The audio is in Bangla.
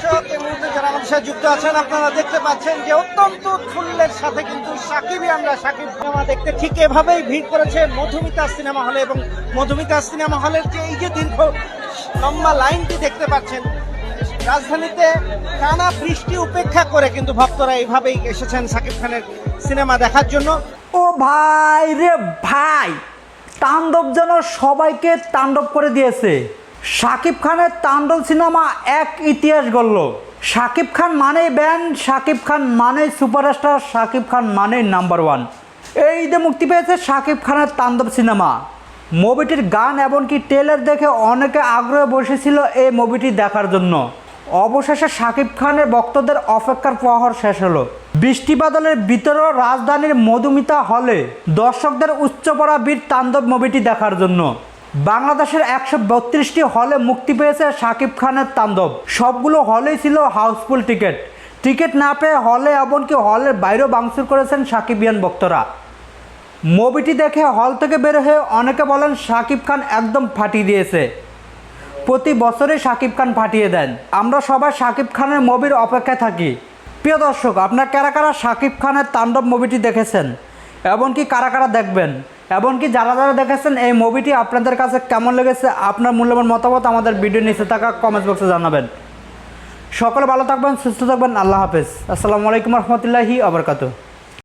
দর্শক এই মুহূর্তে যারা আমাদের সাথে যুক্ত আছেন আপনারা দেখতে পাচ্ছেন যে অত্যন্ত উৎফুল্লের সাথে কিন্তু সাকিবিয়ানরা সাকিব সিনেমা দেখতে ঠিক এভাবেই ভিড় করেছে মধুমিতা সিনেমা হলে। এবং মধুমিতা সিনেমা হলের যে এই যে দীর্ঘ লম্বা লাইনটি দেখতে পাচ্ছেন, রাজধানীতে টানা বৃষ্টি উপেক্ষা করে কিন্তু ভক্তরা এইভাবেই এসেছেন সাকিব খানের সিনেমা দেখার জন্য। ও ভাই রে ভাই, তাণ্ডব যেন সবাইকে তাণ্ডব করে দিয়েছে। শাকিব খানের তাণ্ডব সিনেমা এক ইতিহাস গড়ল। শাকিব খান মানেই ব্যান্ড, শাকিব খান মানেই সুপারস্টার, শাকিব খান মানেই নাম্বার ওয়ান। এই ঈদে মুক্তি পেয়েছে শাকিব খানের তাণ্ডব সিনেমা। মুভিটির গান এমনকি ট্রেলার দেখে অনেকে আগ্রহে বসেছিল এই মুভিটি দেখার জন্য। অবশেষে শাকিব খানের ভক্তদের অপেক্ষার প্রহর শেষ হলো। বৃষ্টি বাদলের ভিতরেও রাজধানীর মধুমিতা হলে দর্শকদের উচ্চপড়া বীর তাণ্ডব মুভিটি দেখার জন্য। বাংলাদেশের 132টি হলে মুক্তি পেয়েছে শাকিব খানের তাণ্ডব। সবগুলো হলেই ছিল হাউসফুল টিকিট না পেয়ে হলে এমনকি হলের বাইরেও ভাঙচুর করেছেন সাকিবিয়ান ভক্তরা। মুভিটি দেখে হল থেকে বের হয়ে অনেকে বলেন শাকিব খান একদম ফাটিয়ে দিয়েছে। প্রতি বছরই শাকিব খান ফাটিয়ে দেন। আমরা সবাই শাকিব খানের মুভির অপেক্ষায় থাকি। প্রিয় দর্শক, আপনারা কারা কারা শাকিব খানের তাণ্ডব মুভিটি দেখেছেন, এমনকি কারা কারা দেখবেন, এমনকি যারা যারা দেখেছেন এই মুভিটি আপনাদের কাছে কেমন লেগেছে, আপনার মূল্যবান মতামত আমাদের ভিডিও নিচে থাকা কমেন্ট বক্সে জানাবেন। সকলে ভালো থাকবেন, সুস্থ থাকবেন। আল্লাহ হাফেজ। আসসালামু আলাইকুম রহমতুল্লাহি ওয়া বারাকাতুহু।